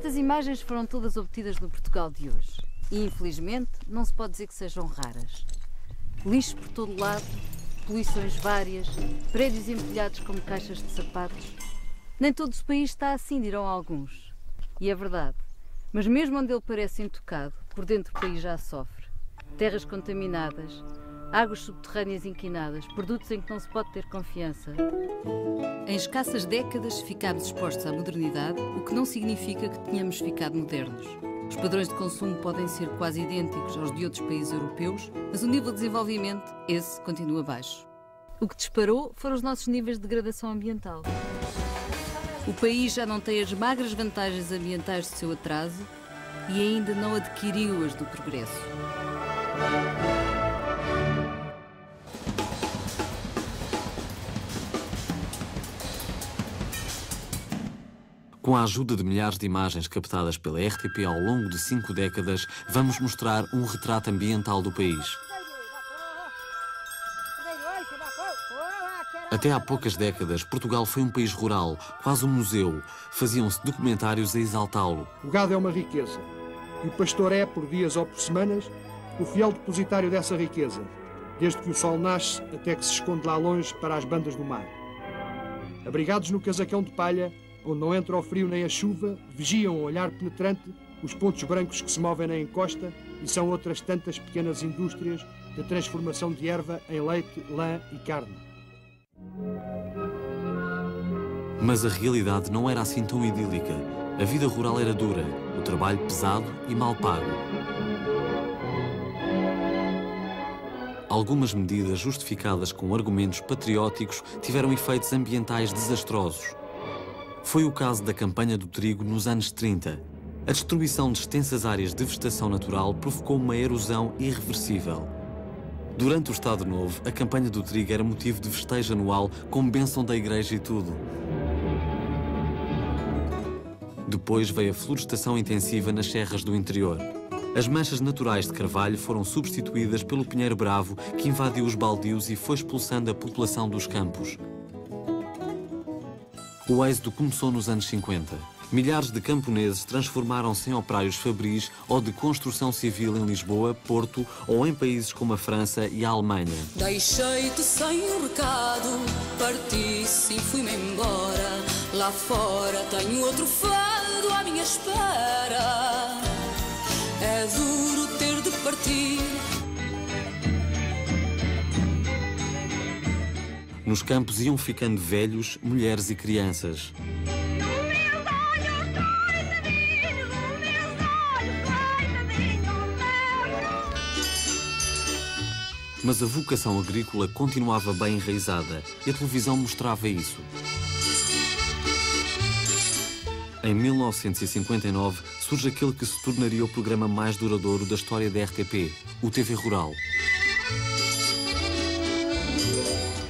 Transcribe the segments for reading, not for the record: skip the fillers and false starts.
Estas imagens foram todas obtidas no Portugal de hoje e, infelizmente, não se pode dizer que sejam raras. Lixo por todo lado, poluições várias, prédios empilhados como caixas de sapatos. Nem todo o país está assim, dirão alguns. E é verdade. Mas mesmo onde ele parece intocado, por dentro o país já sofre. Terras contaminadas, águas subterrâneas inquinadas, produtos em que não se pode ter confiança. Em escassas décadas ficámos expostos à modernidade, o que não significa que tenhamos ficado modernos. Os padrões de consumo podem ser quase idênticos aos de outros países europeus, mas o nível de desenvolvimento, esse, continua baixo. O que disparou foram os nossos níveis de degradação ambiental. O país já não tem as magras vantagens ambientais do seu atraso e ainda não adquiriu as do progresso. Com a ajuda de milhares de imagens captadas pela RTP ao longo de 5 décadas, vamos mostrar um retrato ambiental do país. Até há poucas décadas, Portugal foi um país rural, quase um museu. Faziam-se documentários a exaltá-lo. O gado é uma riqueza, e o pastor é, por dias ou por semanas, o fiel depositário dessa riqueza, desde que o sol nasce até que se esconde lá longe para as bandas do mar. Abrigados no casacão de palha, onde não entra o frio nem a chuva, vigiam a olhar penetrante os pontos brancos que se movem na encosta e são outras tantas pequenas indústrias de transformação de erva em leite, lã e carne. Mas a realidade não era assim tão idílica. A vida rural era dura, o trabalho pesado e mal pago. Algumas medidas justificadas com argumentos patrióticos tiveram efeitos ambientais desastrosos. Foi o caso da campanha do trigo nos anos 30. A destruição de extensas áreas de vegetação natural provocou uma erosão irreversível. Durante o Estado Novo, a campanha do trigo era motivo de festejo anual com bênção da igreja e tudo. Depois veio a florestação intensiva nas serras do interior. As manchas naturais de carvalho foram substituídas pelo pinheiro bravo, que invadiu os baldios e foi expulsando a população dos campos. O êxodo começou nos anos 50. Milhares de camponeses transformaram-se em operários fabris ou de construção civil em Lisboa, Porto ou em países como a França e a Alemanha. Deixei-te sem um recado, parti sim, fui-me embora. Lá fora tenho outro fado à minha espera. É duro ter de partir. Nos campos iam ficando velhos, mulheres e crianças. Mas a vocação agrícola continuava bem enraizada e a televisão mostrava isso. Em 1959 surge aquele que se tornaria o programa mais duradouro da história da RTP, o TV Rural.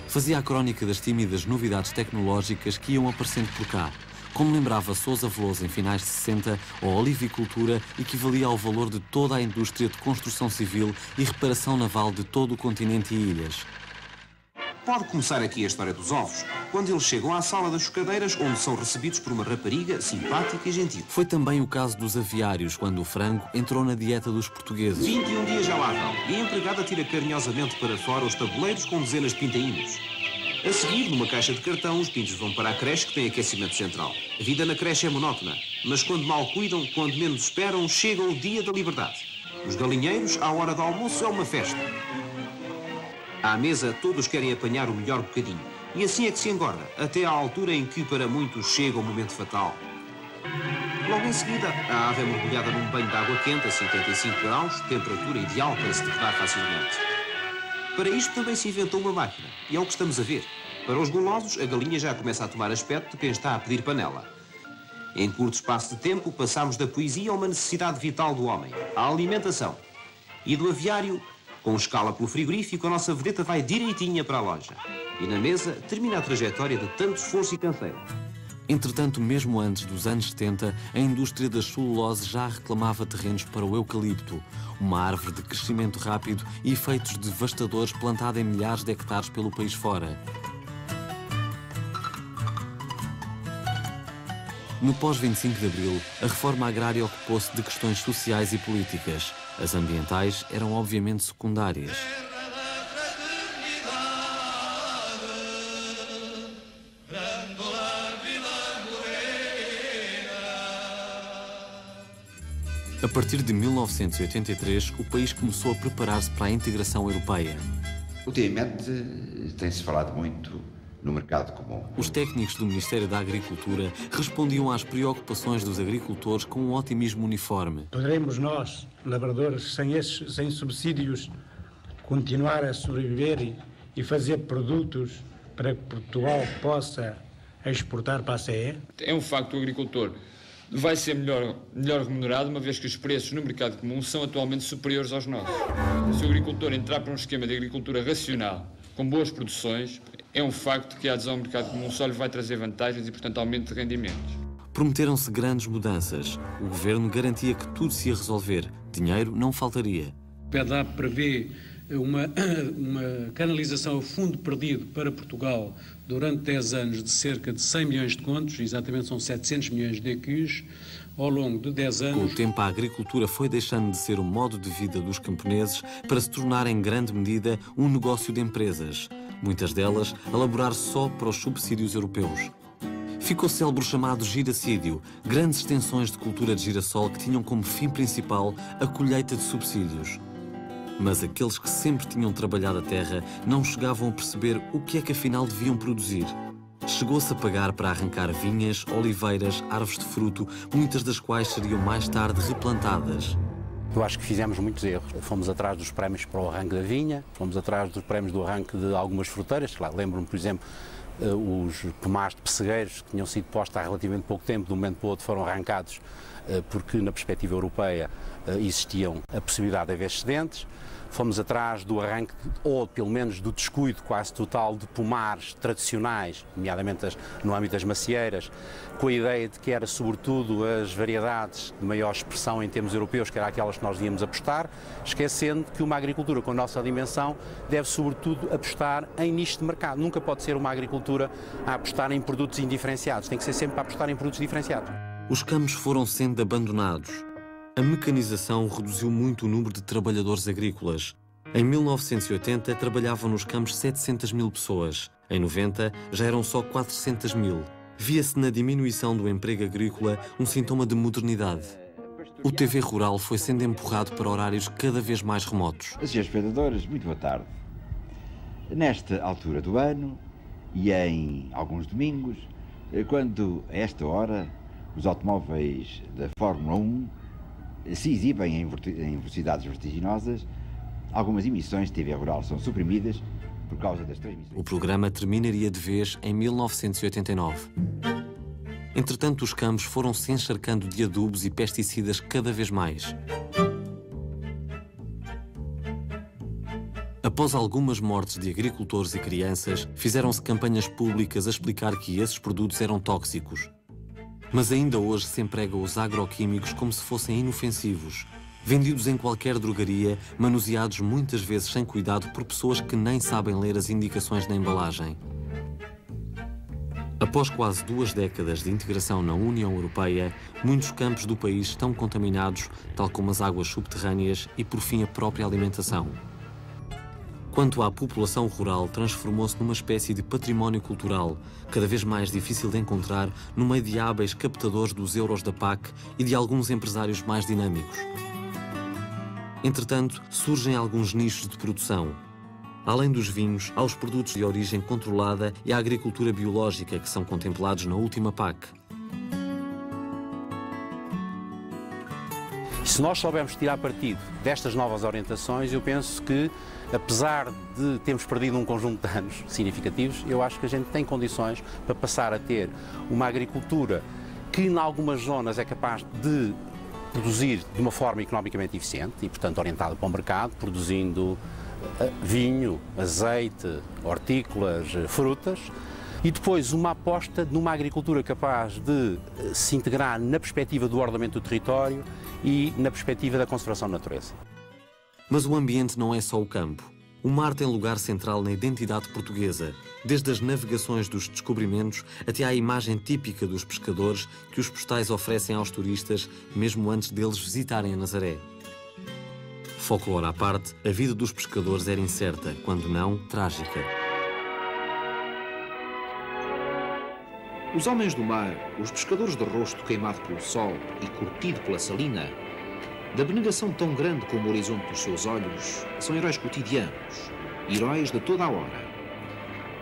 Fazia a crónica das tímidas novidades tecnológicas que iam aparecendo por cá. Como lembrava Sousa Veloso em finais de 60, a olivicultura equivalia ao valor de toda a indústria de construção civil e reparação naval de todo o continente e ilhas. Pode começar aqui a história dos ovos, quando eles chegam à sala das chocadeiras, onde são recebidos por uma rapariga simpática e gentil. Foi também o caso dos aviários, quando o frango entrou na dieta dos portugueses. 21 dias já lá vão, e a empregada tira carinhosamente para fora os tabuleiros com dezenas de pintainhos. A seguir, numa caixa de cartão, os pintos vão para a creche, que tem aquecimento central. A vida na creche é monótona, mas quando mal cuidam, quando menos esperam, chega o dia da liberdade. Os galinheiros, à hora do almoço, é uma festa. À mesa, todos querem apanhar o melhor bocadinho. E assim é que se engorda, até à altura em que, para muitos, chega o momento fatal. Logo em seguida, a ave é mergulhada num banho de água quente a 55 graus, temperatura ideal para se degradar facilmente. Para isto também se inventou uma máquina, e é o que estamos a ver. Para os golosos, a galinha já começa a tomar aspecto de quem está a pedir panela. Em curto espaço de tempo, passamos da poesia a uma necessidade vital do homem, a alimentação. E do aviário, com escala pelo frigorífico, a nossa vedeta vai direitinha para a loja. E na mesa, termina a trajetória de tanto esforço e canseiro. Entretanto, mesmo antes dos anos 70, a indústria da celulose já reclamava terrenos para o eucalipto, uma árvore de crescimento rápido e efeitos devastadores plantada em milhares de hectares pelo país fora. No pós-25 de Abril, a reforma agrária ocupou-se de questões sociais e políticas. As ambientais eram obviamente secundárias. A partir de 1983, o país começou a preparar-se para a integração europeia. Ultimamente tem-se falado muito no mercado comum. Os técnicos do Ministério da Agricultura respondiam às preocupações dos agricultores com um otimismo uniforme. Poderemos nós, lavradores, sem subsídios, continuar a sobreviver e fazer produtos para que Portugal possa exportar para a CE? É um facto, o agricultor vai ser melhor remunerado, uma vez que os preços no mercado comum são atualmente superiores aos nossos. Se o agricultor entrar para um esquema de agricultura racional, com boas produções, é um facto que a adesão ao mercado comum só lhe vai trazer vantagens e, portanto, aumento de rendimentos. Prometeram-se grandes mudanças. O governo garantia que tudo se ia resolver. Dinheiro não faltaria. O PEDAP prevê uma canalização ao fundo perdido para Portugal durante 10 anos de cerca de 100 milhões de contos, exatamente são 700 milhões de EQs, ao longo de 10 anos. Com o tempo, a agricultura foi deixando de ser o modo de vida dos camponeses para se tornar, em grande medida, um negócio de empresas. Muitas delas a laborar só para os subsídios europeus. Ficou célebre o chamado giracídio, grandes extensões de cultura de girassol que tinham como fim principal a colheita de subsídios. Mas aqueles que sempre tinham trabalhado a terra não chegavam a perceber o que é que afinal deviam produzir. Chegou-se a pagar para arrancar vinhas, oliveiras, árvores de fruto, muitas das quais seriam mais tarde replantadas. Eu acho que fizemos muitos erros. Fomos atrás dos prémios para o arranque da vinha, fomos atrás dos prémios do arranque de algumas fruteiras. Claro, lembro-me, por exemplo, os pomares de pessegueiros que tinham sido postos há relativamente pouco tempo, de um momento para o outro foram arrancados porque na perspectiva europeia existiam a possibilidade de haver excedentes. Fomos atrás do arranque, ou pelo menos do descuido quase total de pomares tradicionais, nomeadamente no âmbito das macieiras, com a ideia de que era sobretudo as variedades de maior expressão em termos europeus, que eram aquelas que nós íamos apostar, esquecendo que uma agricultura com a nossa dimensão deve sobretudo apostar em nicho de mercado. Nunca pode ser uma agricultura a apostar em produtos indiferenciados, tem que ser sempre a apostar em produtos diferenciados. Os campos foram sendo abandonados. A mecanização reduziu muito o número de trabalhadores agrícolas. Em 1980, trabalhavam nos campos 700 mil pessoas. Em 90, já eram só 400 mil. Via-se na diminuição do emprego agrícola um sintoma de modernidade. O TV Rural foi sendo empurrado para horários cada vez mais remotos. Senhores espectadores, muito boa tarde. Nesta altura do ano e em alguns domingos, quando a esta hora os automóveis da Fórmula 1 se exibem em velocidades vertiginosas, algumas emissões de TV Rural são suprimidas por causa das transmissões. O programa terminaria de vez em 1989. Entretanto, os campos foram se encharcando de adubos e pesticidas cada vez mais. Após algumas mortes de agricultores e crianças, fizeram-se campanhas públicas a explicar que esses produtos eram tóxicos. Mas ainda hoje se emprega os agroquímicos como se fossem inofensivos, vendidos em qualquer drogaria, manuseados muitas vezes sem cuidado por pessoas que nem sabem ler as indicações na embalagem. Após quase 2 décadas de integração na União Europeia, muitos campos do país estão contaminados, tal como as águas subterrâneas e, por fim, a própria alimentação. Quanto à população rural, transformou-se numa espécie de património cultural, cada vez mais difícil de encontrar no meio de hábeis captadores dos euros da PAC e de alguns empresários mais dinâmicos. Entretanto, surgem alguns nichos de produção. Além dos vinhos, há os produtos de origem controlada e a agricultura biológica, que são contemplados na última PAC. Se nós soubermos tirar partido destas novas orientações, eu penso que, apesar de termos perdido um conjunto de anos significativos, eu acho que a gente tem condições para passar a ter uma agricultura que, em algumas zonas, é capaz de produzir de uma forma economicamente eficiente e, portanto, orientada para o mercado, produzindo vinho, azeite, hortícolas, frutas, e depois uma aposta numa agricultura capaz de se integrar na perspectiva do ordenamento do território e na perspectiva da conservação da natureza. Mas o ambiente não é só o campo. O mar tem lugar central na identidade portuguesa, desde as navegações dos descobrimentos até à imagem típica dos pescadores que os postais oferecem aos turistas, mesmo antes deles visitarem a Nazaré. Folclore à parte, a vida dos pescadores era incerta, quando não trágica. Os homens do mar, os pescadores de rosto queimado pelo sol e curtido pela salina, da abnegação tão grande como o horizonte dos seus olhos, são heróis cotidianos, heróis de toda a hora.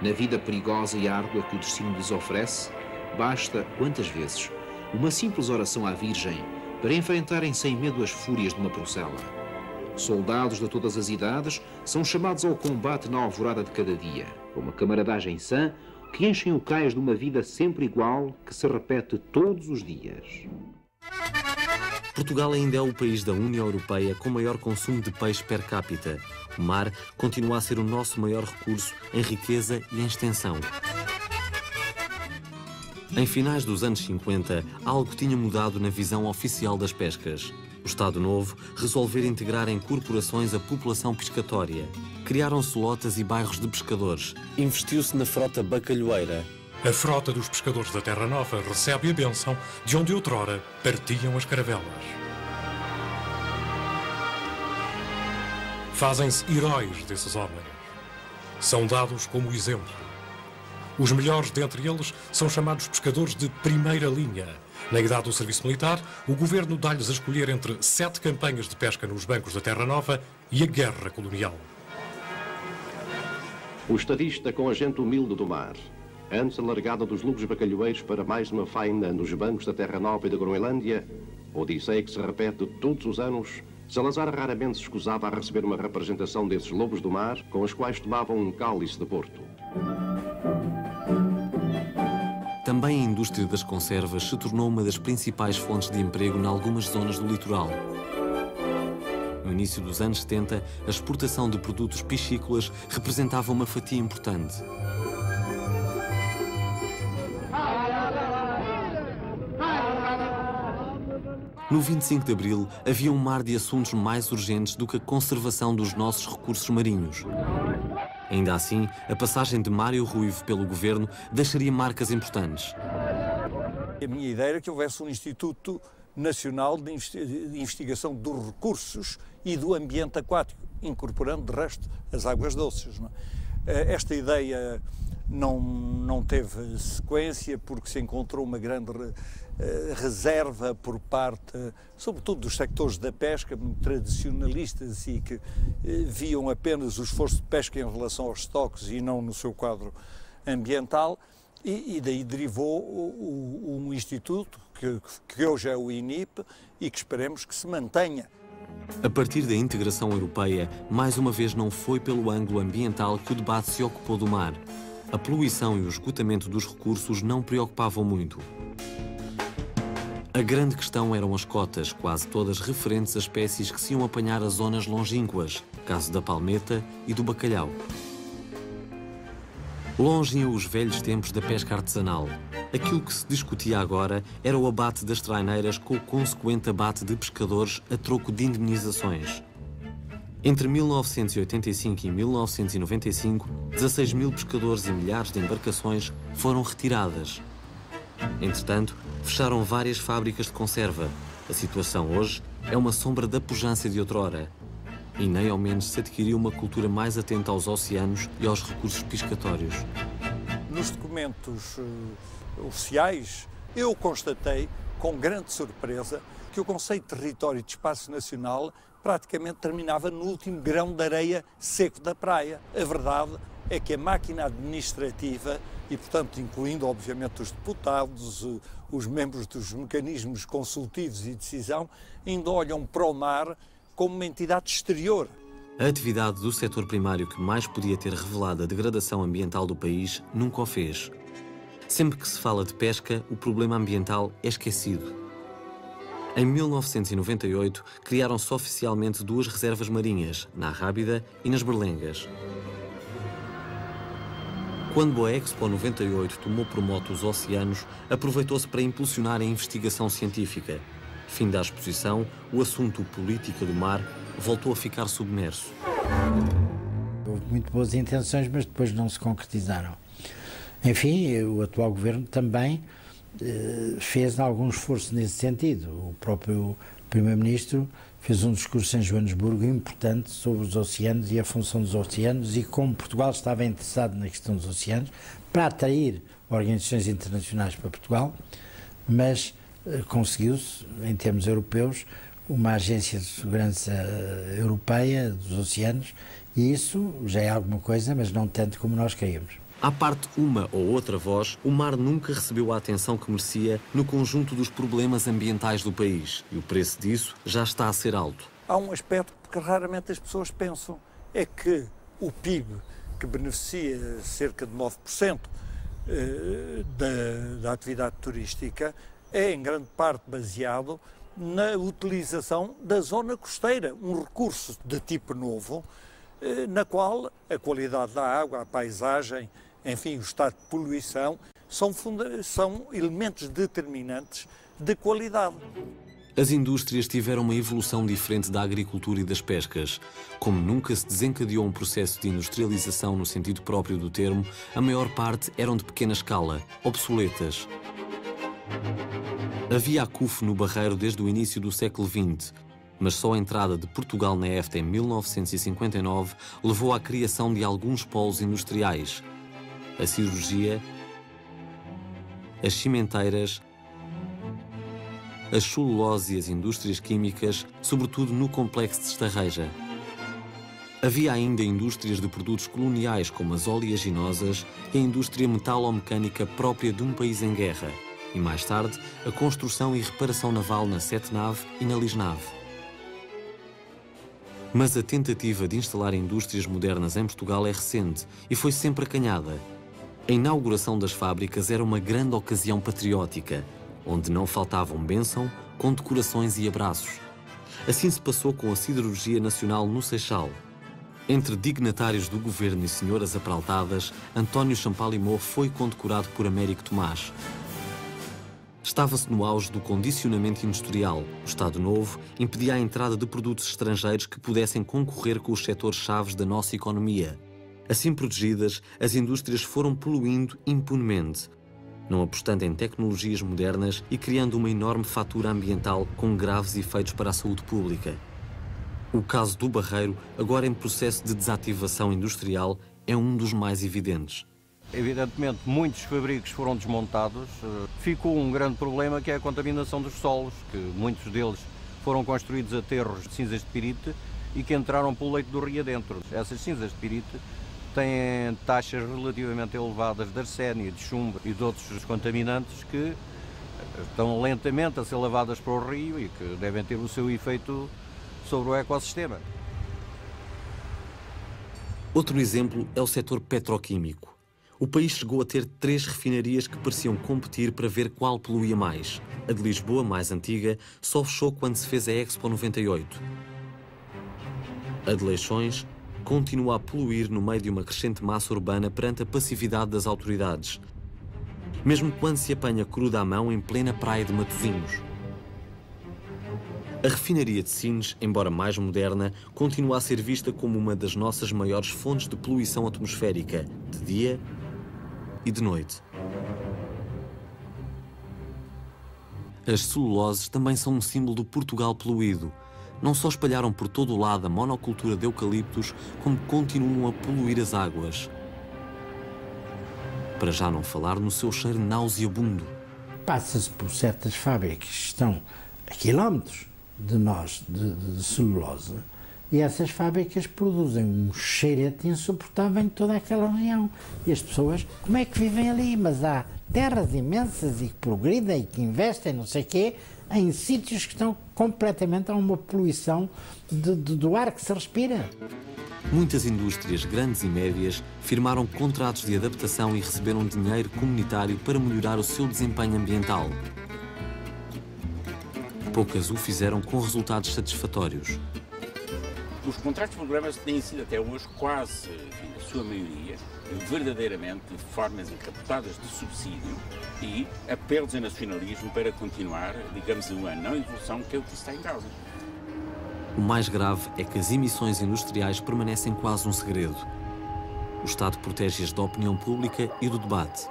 Na vida perigosa e árdua que o destino lhes oferece, basta, quantas vezes, uma simples oração à Virgem para enfrentarem sem medo as fúrias de uma procela. Soldados de todas as idades são chamados ao combate na alvorada de cada dia, com uma camaradagem sã que enchem o cais de uma vida sempre igual que se repete todos os dias. Portugal ainda é o país da União Europeia com maior consumo de peixe per capita. O mar continua a ser o nosso maior recurso em riqueza e em extensão. Em finais dos anos 50, algo tinha mudado na visão oficial das pescas. O Estado Novo resolveu integrar em corporações a população pescatória. Criaram-se lotas e bairros de pescadores. Investiu-se na frota bacalhoeira. A frota dos pescadores da Terra Nova recebe a bênção de onde outrora partiam as caravelas. Fazem-se heróis desses homens. São dados como exemplo. Os melhores dentre eles são chamados pescadores de primeira linha. Na idade do serviço militar, o governo dá-lhes a escolher entre 7 campanhas de pesca nos bancos da Terra Nova e a guerra colonial. O estadista com a gente humilde do mar. Antes a largada dos lobos bacalhoeiros para mais uma faina nos bancos da Terra Nova e da Groenlândia, odisseia que se repete todos os anos, Salazar raramente se escusava a receber uma representação desses lobos do mar com os quais tomavam um cálice de Porto. Também a indústria das conservas se tornou uma das principais fontes de emprego em algumas zonas do litoral. No início dos anos 70, a exportação de produtos piscícolas representava uma fatia importante. No 25 de Abril, havia um mar de assuntos mais urgentes do que a conservação dos nossos recursos marinhos. Ainda assim, a passagem de Mário Ruivo pelo governo deixaria marcas importantes. A minha ideia era que houvesse um Instituto Nacional de Investigação dos Recursos e do Ambiente Aquático, incorporando, de resto, as águas doces. Não é? Esta ideia não teve sequência porque se encontrou uma grande reserva por parte, sobretudo dos sectores da pesca, muito tradicionalistas e que viam apenas o esforço de pesca em relação aos estoques e não no seu quadro ambiental, e daí derivou um instituto que hoje é o INIP e que esperemos que se mantenha. A partir da integração europeia, mais uma vez não foi pelo ângulo ambiental que o debate se ocupou do mar. A poluição e o esgotamento dos recursos não preocupavam muito. A grande questão eram as cotas, quase todas referentes a espécies que se iam apanhar às zonas longínquas, caso da palmeta e do bacalhau. Longe iam os velhos tempos da pesca artesanal. Aquilo que se discutia agora era o abate das traineiras com o consequente abate de pescadores a troco de indemnizações. Entre 1985 e 1995, 16 mil pescadores e milhares de embarcações foram retiradas. Entretanto, fecharam várias fábricas de conserva. A situação hoje é uma sombra da pujança de outrora. E nem ao menos se adquiriu uma cultura mais atenta aos oceanos e aos recursos pescatórios. Nos documentos oficiais, eu constatei, com grande surpresa, que o conceito de território e de espaço nacional praticamente terminava no último grão de areia seco da praia. A verdade é que a máquina administrativa, e portanto incluindo obviamente os deputados, os membros dos mecanismos consultivos e de decisão, ainda olham para o mar como uma entidade exterior. A atividade do setor primário que mais podia ter revelado a degradação ambiental do país nunca o fez. Sempre que se fala de pesca, o problema ambiental é esquecido. Em 1998, criaram-se oficialmente 2 reservas marinhas, na Arrábida e nas Berlengas. Quando a Expo 98 tomou por mote os oceanos, aproveitou-se para impulsionar a investigação científica. Fim da exposição, o assunto política do mar voltou a ficar submerso. Houve muito boas intenções, mas depois não se concretizaram. Enfim, o atual governo também fez algum esforço nesse sentido. O próprio Primeiro-Ministro fez um discurso em Joanesburgo importante sobre os oceanos e a função dos oceanos e como Portugal estava interessado na questão dos oceanos para atrair organizações internacionais para Portugal, mas conseguiu-se, em termos europeus, uma agência de segurança europeia dos oceanos e isso já é alguma coisa, mas não tanto como nós queríamos. À parte uma ou outra voz, o mar nunca recebeu a atenção que merecia no conjunto dos problemas ambientais do país. E o preço disso já está a ser alto. Há um aspecto que raramente as pessoas pensam, é que o PIB, que beneficia cerca de 9% da atividade turística, é em grande parte baseado na utilização da zona costeira, um recurso de tipo novo, na qual a qualidade da água, a paisagem, enfim, o estado de poluição, são elementos determinantes de qualidade. As indústrias tiveram uma evolução diferente da agricultura e das pescas. Como nunca se desencadeou um processo de industrialização no sentido próprio do termo, a maior parte eram de pequena escala, obsoletas. Havia acufo no Barreiro desde o início do século XX, mas só a entrada de Portugal na EFTA em 1959 levou à criação de alguns polos industriais. A cirurgia, as cimenteiras, a celulose e as indústrias químicas, sobretudo no complexo de Estarreja. Havia ainda indústrias de produtos coloniais como as oleaginosas e a indústria metalomecânica própria de um país em guerra. E mais tarde, a construção e reparação naval na Sete Nave e na Lisnave. Mas a tentativa de instalar indústrias modernas em Portugal é recente e foi sempre acanhada. A inauguração das fábricas era uma grande ocasião patriótica, onde não faltavam bênção, condecorações e abraços. Assim se passou com a Siderurgia Nacional no Seixal. Entre dignatários do governo e senhoras apraltadas, António Champalimau foi condecorado por Américo Tomás. Estava-se no auge do condicionamento industrial. O Estado Novo impedia a entrada de produtos estrangeiros que pudessem concorrer com os setores-chave da nossa economia. Assim protegidas, as indústrias foram poluindo impunemente, não apostando em tecnologias modernas e criando uma enorme fatura ambiental com graves efeitos para a saúde pública. O caso do Barreiro, agora em processo de desativação industrial, é um dos mais evidentes. Evidentemente, muitos fabricos foram desmontados. Ficou um grande problema que é a contaminação dos solos, que muitos deles foram construídos a aterros de cinzas de pirite e que entraram pelo leito do rio adentro. Essas cinzas de pirite têm taxas relativamente elevadas de arsénio, de chumbo e de outros contaminantes que estão lentamente a ser lavadas para o rio e que devem ter o seu efeito sobre o ecossistema. Outro exemplo é o setor petroquímico. O país chegou a ter 3 refinarias que pareciam competir para ver qual poluía mais. A de Lisboa, mais antiga, só fechou quando se fez a Expo 98. A de Leixões continua a poluir no meio de uma crescente massa urbana perante a passividade das autoridades, mesmo quando se apanha cruda à mão em plena praia de Matosinhos. A refinaria de Sines, embora mais moderna, continua a ser vista como uma das nossas maiores fontes de poluição atmosférica, de dia e de noite. As celuloses também são um símbolo do Portugal poluído. Não só espalharam por todo o lado a monocultura de eucaliptos, como continuam a poluir as águas. Para já não falar no seu cheiro nauseabundo. Passa-se por certas fábricas que estão a quilómetros de nós, de celulose, e essas fábricas produzem um cheirete insuportável em toda aquela região. E as pessoas, como é que vivem ali? Mas há terras imensas e que progridem e que investem, não sei o quê, em sítios que estão completamente a uma poluição do ar que se respira. Muitas indústrias grandes e médias firmaram contratos de adaptação e receberam dinheiro comunitário para melhorar o seu desempenho ambiental. Poucas o fizeram com resultados satisfatórios. Os contratos de programas têm sido até hoje quase, enfim, a sua maioria, verdadeiramente formas encapotadas de subsídio e apelos a nacionalismo para continuar, digamos, uma não evolução que é o que está em causa. O mais grave é que as emissões industriais permanecem quase um segredo. O Estado protege-as da opinião pública e do debate.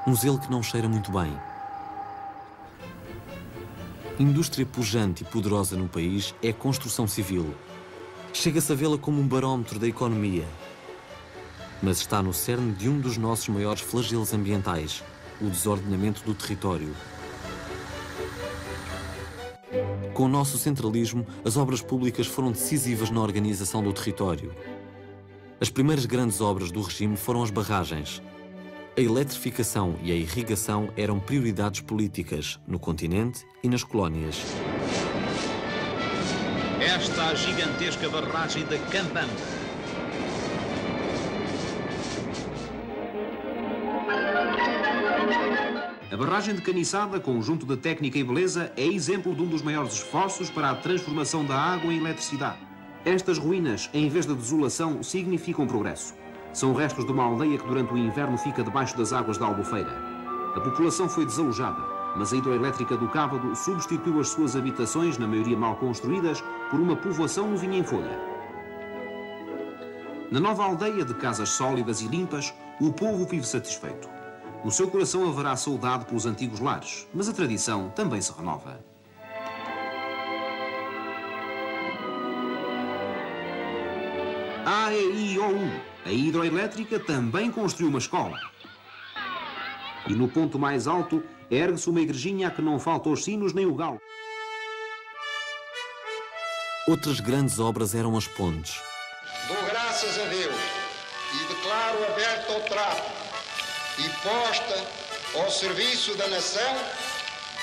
Um zelo que não cheira muito bem. Indústria pujante e poderosa no país é a construção civil. Chega-se a vê-la como um barómetro da economia. Mas está no cerne de um dos nossos maiores flagelos ambientais, o desordenamento do território. Com o nosso centralismo, as obras públicas foram decisivas na organização do território. As primeiras grandes obras do regime foram as barragens. A eletrificação e a irrigação eram prioridades políticas no continente e nas colónias. Esta a gigantesca barragem da Campamba. A barragem de Caniçada, conjunto de técnica e beleza, é exemplo de um dos maiores esforços para a transformação da água em eletricidade. Estas ruínas, em vez de desolação, significam progresso. São restos de uma aldeia que durante o inverno fica debaixo das águas da Albufeira. A população foi desalojada, mas a hidroelétrica do Cávado substituiu as suas habitações, na maioria mal construídas, por uma povoação novinha em folha. Na nova aldeia de casas sólidas e limpas, o povo vive satisfeito. No seu coração haverá saudade pelos antigos lares, mas a tradição também se renova. AEI-OU, a hidroelétrica também construiu uma escola. E no ponto mais alto, ergue-se uma igrejinha a que não faltam os sinos nem o galo. Outras grandes obras eram as pontes. Dou graças a Deus e declaro aberto ao trato e posta ao serviço da nação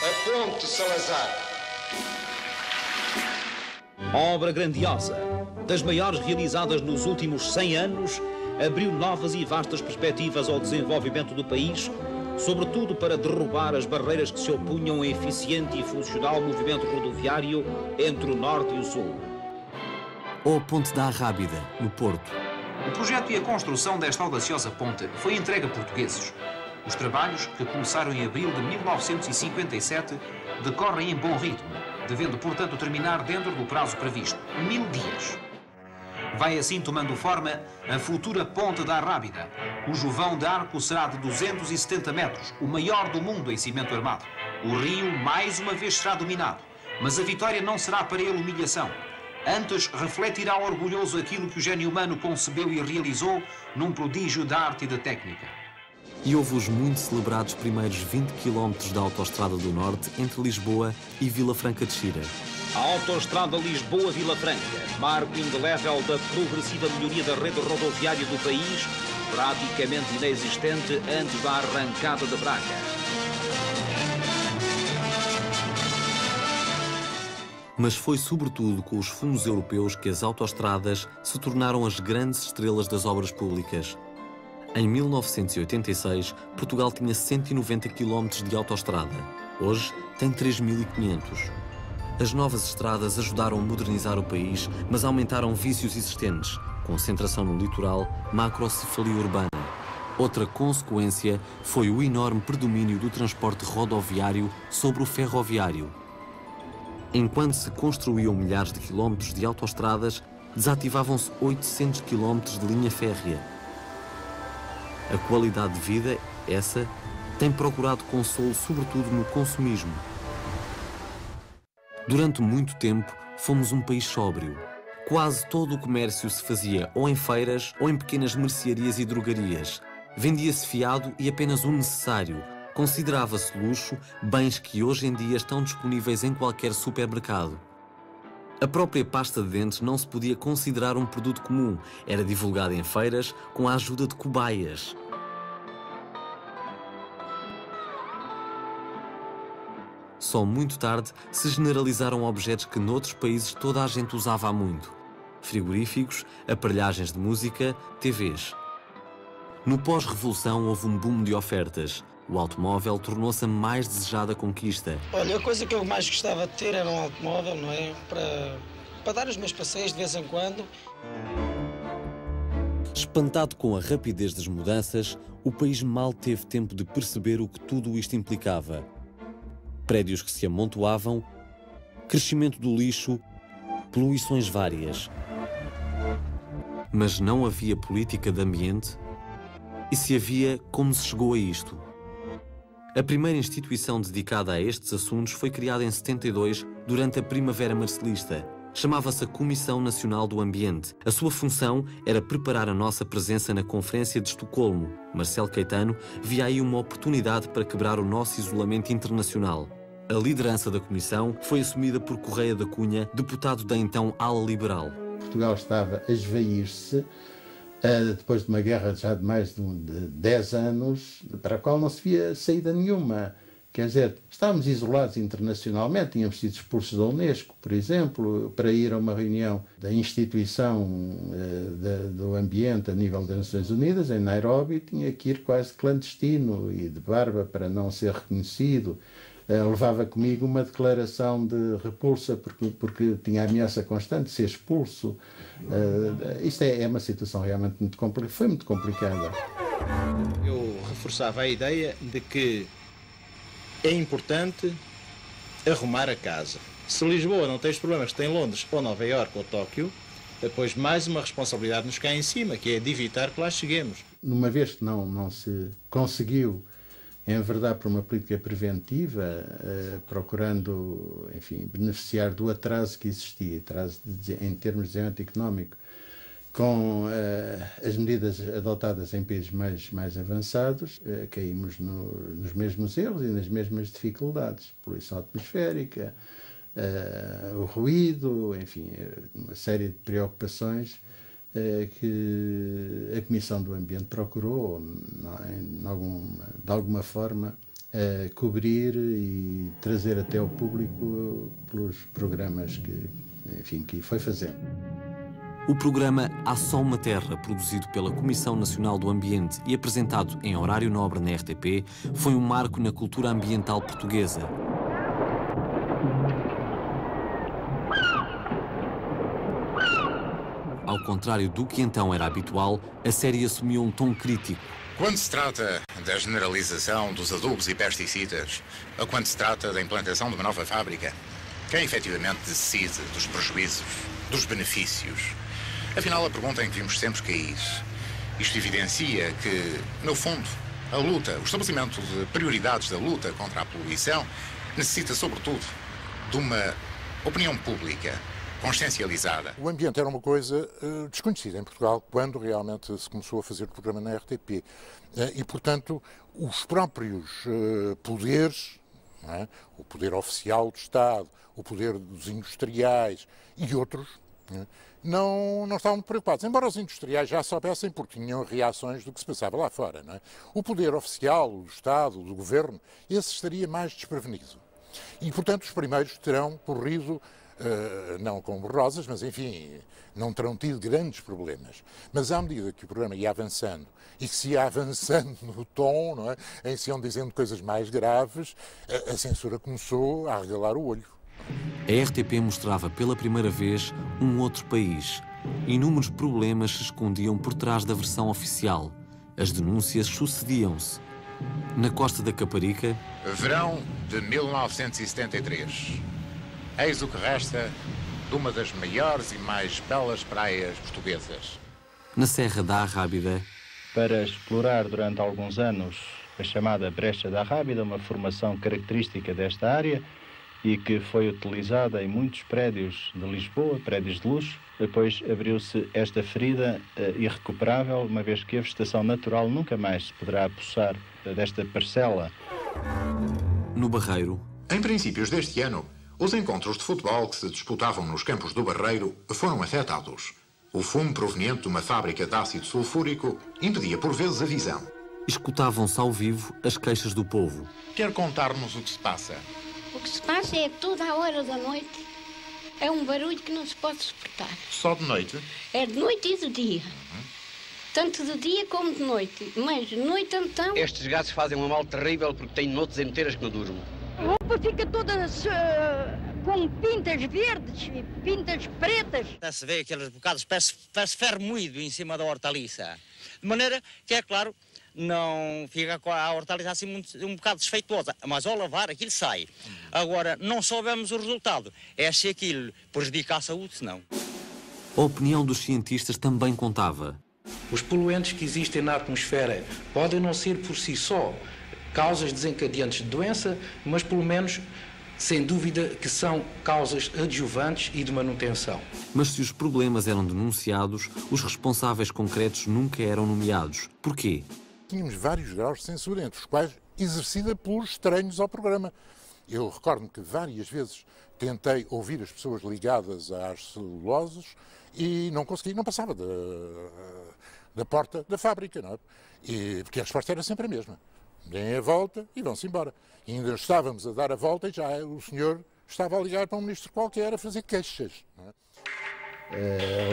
a Ponte Salazar. Obra grandiosa, das maiores realizadas nos últimos 100 anos, abriu novas e vastas perspectivas ao desenvolvimento do país, sobretudo para derrubar as barreiras que se opunham ao eficiente e funcional movimento rodoviário entre o Norte e o Sul. Ou a Ponte da Arrábida, no Porto. O projeto e a construção desta audaciosa ponte foi entregue a portugueses. Os trabalhos, que começaram em abril de 1957, decorrem em bom ritmo, devendo, portanto, terminar dentro do prazo previsto, 1000 dias. Vai assim tomando forma a futura Ponte da Arrábida, cujo vão de arco será de 270 metros, o maior do mundo em cimento armado. O rio, mais uma vez, será dominado, mas a vitória não será para ele humilhação. Antes, refletirá orgulhoso aquilo que o gênio humano concebeu e realizou num prodígio da arte e da técnica. E houve os muito celebrados primeiros 20 km da Autostrada do Norte entre Lisboa e Vila Franca de Xira. A Autostrada Lisboa-Vila Franca, marco indelével da progressiva melhoria da rede rodoviária do país, praticamente inexistente antes da arrancada de Braga. Mas foi sobretudo com os fundos europeus que as autoestradas se tornaram as grandes estrelas das obras públicas. Em 1986, Portugal tinha 190 km de autoestrada. Hoje tem 3.500. As novas estradas ajudaram a modernizar o país, mas aumentaram vícios existentes, concentração no litoral, macrocefalia urbana. Outra consequência foi o enorme predomínio do transporte rodoviário sobre o ferroviário. Enquanto se construíam milhares de quilómetros de autoestradas, desativavam-se 800 quilómetros de linha férrea. A qualidade de vida, essa, tem procurado consolo sobretudo no consumismo. Durante muito tempo, fomos um país sóbrio. Quase todo o comércio se fazia ou em feiras ou em pequenas mercearias e drogarias. Vendia-se fiado e apenas o necessário. Considerava-se luxo bens que hoje em dia estão disponíveis em qualquer supermercado. A própria pasta de dentes não se podia considerar um produto comum. Era divulgada em feiras com a ajuda de cobaias. Só muito tarde se generalizaram objetos que noutros países toda a gente usava há muito. Frigoríficos, aparelhagens de música, TVs. No pós-revolução houve um boom de ofertas. O automóvel tornou-se a mais desejada conquista. Olha, a coisa que eu mais gostava de ter era um automóvel, não é? Para dar os meus passeios de vez em quando. Espantado com a rapidez das mudanças, o país mal teve tempo de perceber o que tudo isto implicava. Prédios que se amontoavam, crescimento do lixo, poluições várias. Mas não havia política de ambiente? E se havia, como se chegou a isto? A primeira instituição dedicada a estes assuntos foi criada em 72, durante a Primavera Marcelista. Chamava-se a Comissão Nacional do Ambiente. A sua função era preparar a nossa presença na Conferência de Estocolmo. Marcelo Caetano via aí uma oportunidade para quebrar o nosso isolamento internacional. A liderança da Comissão foi assumida por Correia da Cunha, deputado da então ala liberal. Portugal estava a esvair-se depois de uma guerra já de mais de 10 anos, para a qual não se via saída nenhuma. Quer dizer, estávamos isolados internacionalmente, tínhamos sido expulsos da Unesco, por exemplo, para ir a uma reunião da instituição do ambiente a nível das Nações Unidas, em Nairobi, tinha que ir quase clandestino e de barba para não ser reconhecido. Levava comigo uma declaração de repulsa porque tinha a ameaça constante de ser expulso. Isto é uma situação realmente muito complicada, foi muito complicada. Eu reforçava a ideia de que é importante arrumar a casa. Se Lisboa não tem os problemas que tem Londres ou Nova Iorque ou Tóquio, depois mais uma responsabilidade nos cai em cima, que é de evitar que lá cheguemos. Uma vez que não se conseguiu, em verdade, por uma política preventiva, procurando, enfim, beneficiar do atraso que existia, atraso em termos de desenvolvimento económico, com as medidas adotadas em países mais avançados, caímos nos mesmos erros e nas mesmas dificuldades. Poluição atmosférica, o ruído, enfim, uma série de preocupações que a Comissão do Ambiente procurou, de alguma forma, cobrir e trazer até ao público pelos programas que foi fazendo. O programa Há Só Uma Terra, produzido pela Comissão Nacional do Ambiente e apresentado em horário nobre na RTP, foi um marco na cultura ambiental portuguesa. Ao contrário do que então era habitual, a série assumiu um tom crítico. Quando se trata da generalização dos adubos e pesticidas, ou quando se trata da implantação de uma nova fábrica, quem efetivamente decide dos prejuízos, dos benefícios? Afinal, a pergunta em que vimos sempre cair. Isto evidencia que, no fundo, a luta, o estabelecimento de prioridades da luta contra a poluição necessita, sobretudo, de uma opinião pública consciencializada. O ambiente era uma coisa desconhecida em Portugal quando realmente se começou a fazer o programa na RTP. E, portanto, os próprios poderes, não é? O poder oficial do Estado, o poder dos industriais e outros, não estavam preocupados. Embora os industriais já soubessem porque tinham reações do que se passava lá fora. Não é? O poder oficial do Estado, do Governo, esse estaria mais desprevenido. E, portanto, os primeiros terão corrido não como rosas, mas enfim, não terão tido grandes problemas. Mas à medida que o programa ia avançando e que se ia avançando no tom, não é? Em se iam dizendo coisas mais graves, a censura começou a arregalar o olho. A RTP mostrava pela primeira vez um outro país. Inúmeros problemas se escondiam por trás da versão oficial. As denúncias sucediam-se. Na costa da Caparica... Verão de 1973. Eis o que resta de uma das maiores e mais belas praias portuguesas. Na Serra da Arrábida... Para explorar durante alguns anos a chamada Brecha da Arrábida, uma formação característica desta área e que foi utilizada em muitos prédios de Lisboa, prédios de luxo. Depois abriu-se esta ferida irrecuperável, uma vez que a vegetação natural nunca mais se poderá apossar desta parcela. No Barreiro... Em princípios deste ano, os encontros de futebol que se disputavam nos campos do Barreiro foram afetados. O fumo proveniente de uma fábrica de ácido sulfúrico impedia por vezes a visão. Escutavam-se ao vivo as queixas do povo. Quer contar-nos o que se passa? O que se passa é toda a hora da noite. É um barulho que não se pode suportar. Só de noite? É de noite e de dia. Tanto de dia como de noite. Mas de noite então... Estes gases fazem um mal terrível porque têm noites inteiras que não durmo. A roupa fica toda com pintas verdes e pintas pretas. Se vê aqueles bocados, parece ferro moído em cima da hortaliça. De maneira que, é claro, não fica com a hortaliça assim um bocado desfeituosa. Mas ao lavar aquilo sai. Agora, não soubemos o resultado. É se aquilo prejudica a saúde, se não. A opinião dos cientistas também contava. Os poluentes que existem na atmosfera podem não ser por si só causas desencadeantes de doença, mas pelo menos, sem dúvida, que são causas adjuvantes e de manutenção. Mas se os problemas eram denunciados, os responsáveis concretos nunca eram nomeados. Porquê? Tínhamos vários graus de censura, entre os quais exercida por estranhos ao programa. Eu recordo-me que várias vezes tentei ouvir as pessoas ligadas às celuloses e não consegui, não passava da porta da fábrica, não é? Porque a resposta era sempre a mesma. Deem a volta e vão-se embora. E ainda estávamos a dar a volta e já o senhor estava a ligar para um ministro qualquer a fazer queixas. Não é?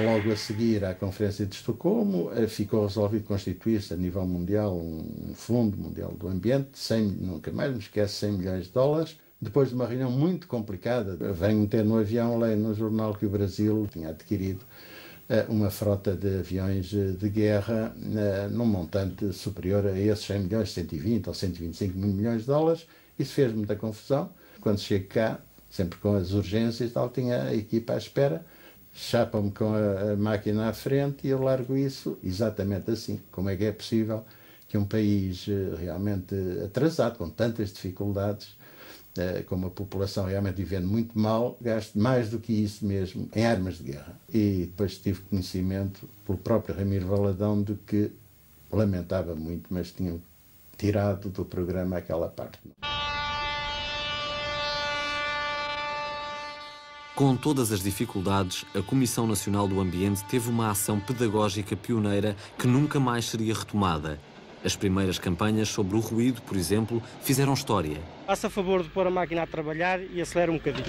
Logo a seguir à Conferência de Estocolmo, ficou resolvido constituir-se a nível mundial um Fundo Mundial do Ambiente, nunca mais me esqueço, 100 milhões de dólares. Depois de uma reunião muito complicada, venho ter no avião, leio no jornal que o Brasil tinha adquirido uma frota de aviões de guerra num montante superior a esses 100 milhões, 120 ou 125 milhões de dólares. Isso fez muita confusão. Quando chego cá, sempre com as urgências, tinha a equipa à espera, chapam-me com a máquina à frente e eu largo isso exatamente assim. Como é que é possível que um país realmente atrasado, com tantas dificuldades, com uma população realmente vivendo muito mal, gaste mais do que isso mesmo em armas de guerra. E depois tive conhecimento pelo próprio Ramiro Valadão de que lamentava muito, mas tinham tirado do programa aquela parte. Com todas as dificuldades, a Comissão Nacional do Ambiente teve uma ação pedagógica pioneira que nunca mais seria retomada. As primeiras campanhas sobre o ruído, por exemplo, fizeram história. Faça a favor de pôr a máquina a trabalhar e acelera um bocadinho.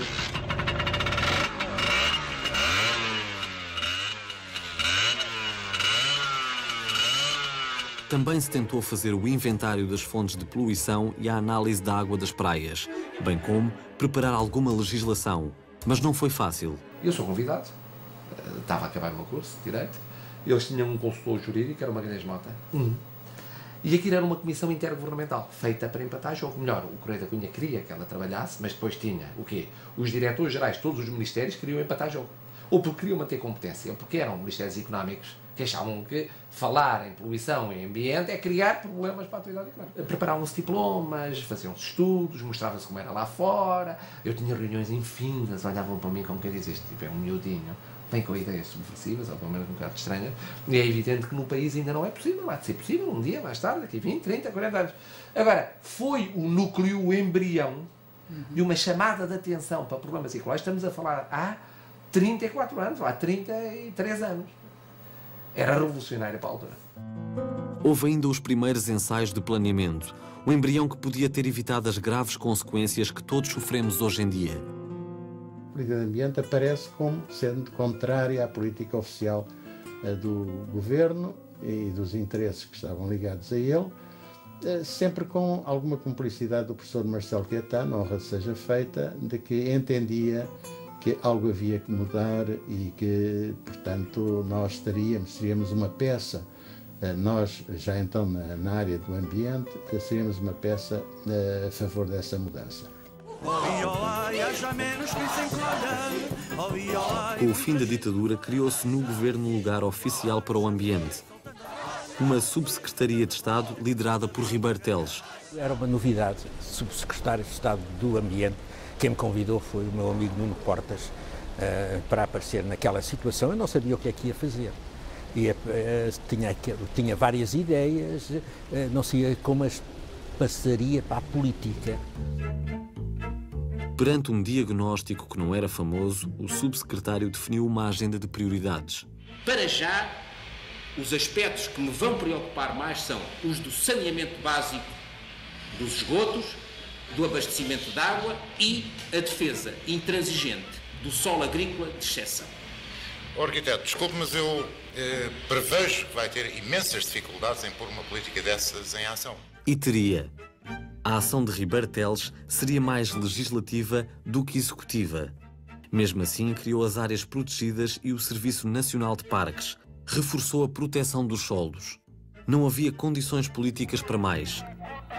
Também se tentou fazer o inventário das fontes de poluição e a análise da água das praias, bem como preparar alguma legislação. Mas não foi fácil. Eu sou convidado, estava a acabar o meu curso de Direito, eles tinham um consultor jurídico, era o Magalhães Mota, e aquilo era uma comissão intergovernamental, feita para empatar jogo. Melhor, o Correio da Cunha queria que ela trabalhasse, mas depois tinha o quê? Os diretores gerais, todos os ministérios, queriam empatar jogo. Ou porque queriam manter competência, ou porque eram ministérios económicos que achavam que falar em poluição e ambiente é criar problemas para a atividade económica. Preparavam-se diplomas, faziam-se estudos, mostrava-se como era lá fora. Eu tinha reuniões infindas, olhavam para mim como quem diz isto, tipo, é um miudinho, vem com ideias subversivas, ou pelo menos um bocado estranhas, e é evidente que no país ainda não é possível, há de ser possível um dia, mais tarde, daqui 20, 30, 40 anos. Agora, foi o núcleo, o embrião, de uma chamada de atenção para problemas ecológicos. Estamos a falar há 34 anos, ou há 33 anos. Era revolucionário para a altura. Houve ainda os primeiros ensaios de planeamento, o embrião que podia ter evitado as graves consequências que todos sofremos hoje em dia. A política de ambiente aparece como sendo contrária à política oficial do governo e dos interesses que estavam ligados a ele, sempre com alguma cumplicidade do professor Marcelo Caetano, honra seja feita, de que entendia que algo havia que mudar e que, portanto, nós seríamos uma peça, nós já então na área do ambiente, seríamos uma peça a favor dessa mudança. Com o fim da ditadura, criou-se no governo um lugar oficial para o ambiente. Uma subsecretaria de Estado liderada por Ribeiro Teles. Era uma novidade, subsecretário de Estado do Ambiente. Quem me convidou foi o meu amigo Nuno Portas para aparecer naquela situação. Eu não sabia o que é que ia fazer. E tinha várias ideias, não sabia como as passaria para a política. Perante um diagnóstico que não era famoso, o subsecretário definiu uma agenda de prioridades. Para já, os aspectos que me vão preocupar mais são os do saneamento básico dos esgotos, do abastecimento de água e a defesa intransigente do solo agrícola de exceção. Arquiteto, desculpe, mas eu prevejo que vai ter imensas dificuldades em pôr uma política dessas em ação. E teria. A ação de Ribeiro Teles seria mais legislativa do que executiva. Mesmo assim, criou as áreas protegidas e o Serviço Nacional de Parques. Reforçou a proteção dos solos. Não havia condições políticas para mais.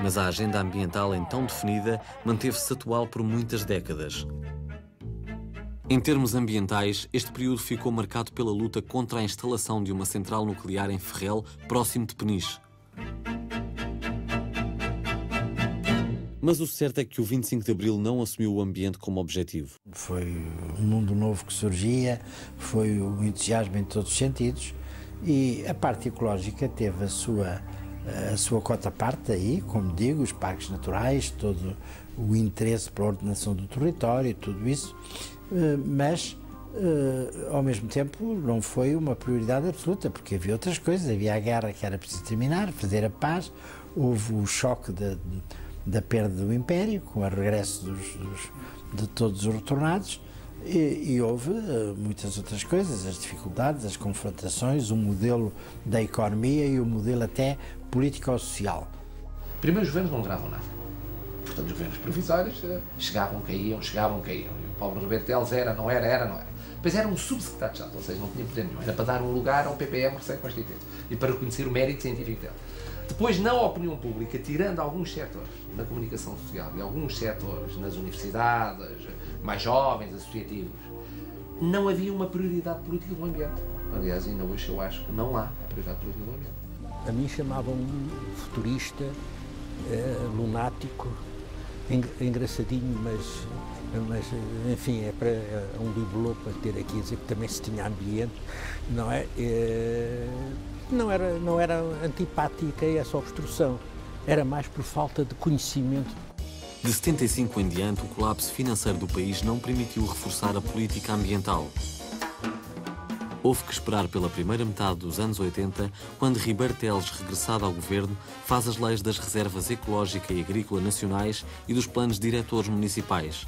Mas a agenda ambiental então definida manteve-se atual por muitas décadas. Em termos ambientais, este período ficou marcado pela luta contra a instalação de uma central nuclear em Ferrel, próximo de Peniche. Mas o certo é que o 25 de Abril não assumiu o ambiente como objetivo. Foi um mundo novo que surgia, foi um entusiasmo em todos os sentidos e a parte ecológica teve a sua cota parte aí, como digo, os parques naturais, todo o interesse pela ordenação do território, tudo isso, mas ao mesmo tempo não foi uma prioridade absoluta, porque havia outras coisas, havia a guerra que era preciso terminar, fazer a paz, houve o choque da perda do Império, com o regresso de todos os retornados, e houve muitas outras coisas, as dificuldades, as confrontações, o modelo da economia e o modelo até político-social. Primeiro, os governos não duravam nada. Portanto, os governos provisórios chegavam, caíam. E o Paulo Rebelo Teles não era. Depois era um subsecretário de Estado, ou seja, não tinha poder nenhum. Era para dar um lugar ao PPM recém-constituído e para reconhecer o mérito científico dele. Depois, na opinião pública, tirando alguns setores na comunicação social e alguns setores nas universidades, mais jovens, associativos, não havia uma prioridade política do ambiente. Aliás, ainda hoje eu acho que não há a prioridade política do ambiente. A mim chamavam-me futurista, lunático, engraçadinho, mas enfim, é um bibelô para ter aqui a dizer que também se tinha ambiente, não é? Não era antipática a essa obstrução, era mais por falta de conhecimento. De 75 em diante, o colapso financeiro do país não permitiu reforçar a política ambiental. Houve que esperar pela primeira metade dos anos 80, quando Ribeiro Teles, regressado ao governo, faz as leis das reservas ecológica e agrícola nacionais e dos planos diretores municipais.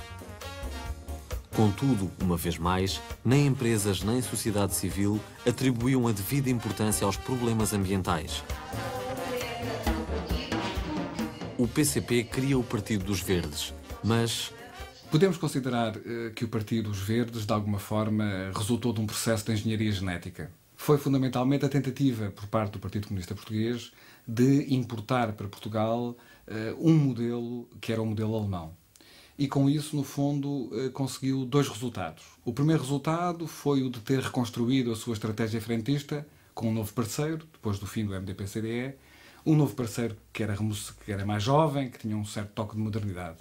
Contudo, uma vez mais, nem empresas nem sociedade civil atribuíam a devida importância aos problemas ambientais. O PCP cria o Partido dos Verdes, mas... Podemos considerar que o Partido dos Verdes, de alguma forma, resultou de um processo de engenharia genética. Foi fundamentalmente a tentativa, por parte do Partido Comunista Português, de importar para Portugal um modelo que era o modelo alemão. E com isso, no fundo, conseguiu dois resultados. O primeiro resultado foi o de ter reconstruído a sua estratégia frentista com um novo parceiro, depois do fim do MDP-CDE, um novo parceiro que era mais jovem, que tinha um certo toque de modernidade.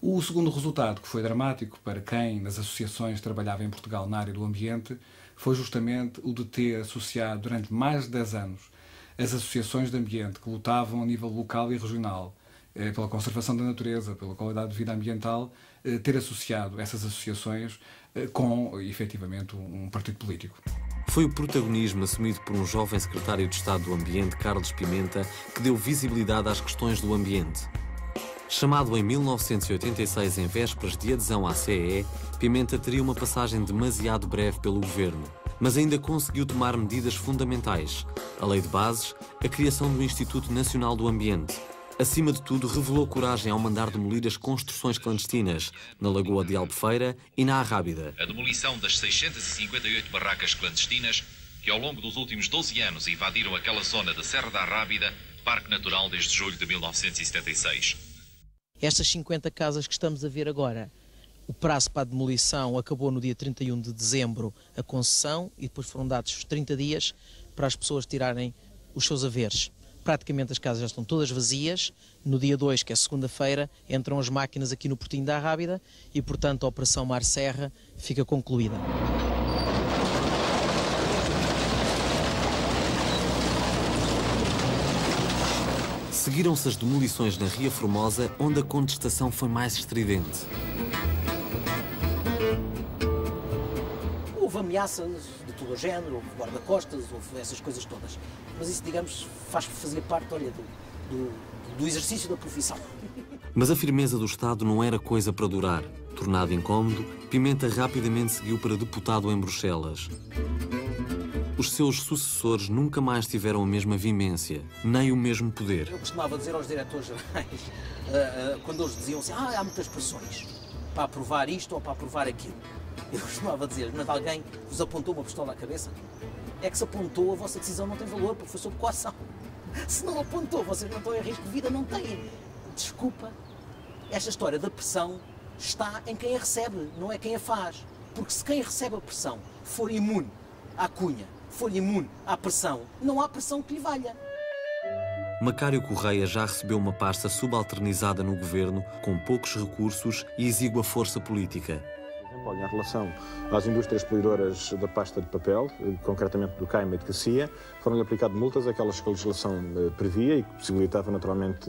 O segundo resultado, que foi dramático para quem nas associações trabalhava em Portugal na área do ambiente, foi justamente o de ter associado durante mais de 10 anos as associações de ambiente que lutavam a nível local e regional pela conservação da natureza, pela qualidade de vida ambiental, ter associado essas associações com, efetivamente, um partido político. Foi o protagonismo assumido por um jovem secretário de Estado do Ambiente, Carlos Pimenta, que deu visibilidade às questões do ambiente. Chamado em 1986 em vésperas de adesão à CEE, Pimenta teria uma passagem demasiado breve pelo governo, mas ainda conseguiu tomar medidas fundamentais: a Lei de Bases, a criação do Instituto Nacional do Ambiente. Acima de tudo, revelou coragem ao mandar demolir as construções clandestinas na Lagoa de Albufeira e na Arrábida. A demolição das 658 barracas clandestinas que ao longo dos últimos 12 anos invadiram aquela zona da Serra da Arrábida, Parque Natural desde julho de 1976. Estas 50 casas que estamos a ver agora, o prazo para a demolição acabou no dia 31 de dezembro a concessão e depois foram dados 30 dias para as pessoas tirarem os seus haveres. Praticamente as casas já estão todas vazias. No dia 2, que é segunda-feira, entram as máquinas aqui no Portinho da Arrábida e, portanto, a Operação Mar Serra fica concluída. Seguiram-se as demolições na Ria Formosa, onde a contestação foi mais estridente. Houve ameaças de todo o género, houve guarda-costas, houve essas coisas todas. Mas isso, digamos, fazia parte, olha, do exercício da profissão. Mas a firmeza do Estado não era coisa para durar. Tornado incómodo, Pimenta rapidamente seguiu para deputado em Bruxelas. Os seus sucessores nunca mais tiveram a mesma vimência, nem o mesmo poder. Eu costumava dizer aos diretores gerais, quando eles diziam assim, há muitas pressões para aprovar isto ou para aprovar aquilo. Eu costumava dizer, mas alguém vos apontou uma pistola à cabeça? É que se apontou, a vossa decisão não tem valor, porque foi sob coação. Se não apontou, vocês não estão em risco de vida, não têm. Desculpa, esta história da pressão está em quem a recebe, não é quem a faz. Porque se quem recebe a pressão for imune à cunha, for imune à pressão, não há pressão que lhe valha. Macário Correia já recebeu uma pasta subalternizada no governo, com poucos recursos e exígua força política. Olha, em relação às indústrias poluidoras da pasta de papel, concretamente do Caima e de Cacia, foram-lhe aplicadas multas, aquelas que a legislação previa e que possibilitava naturalmente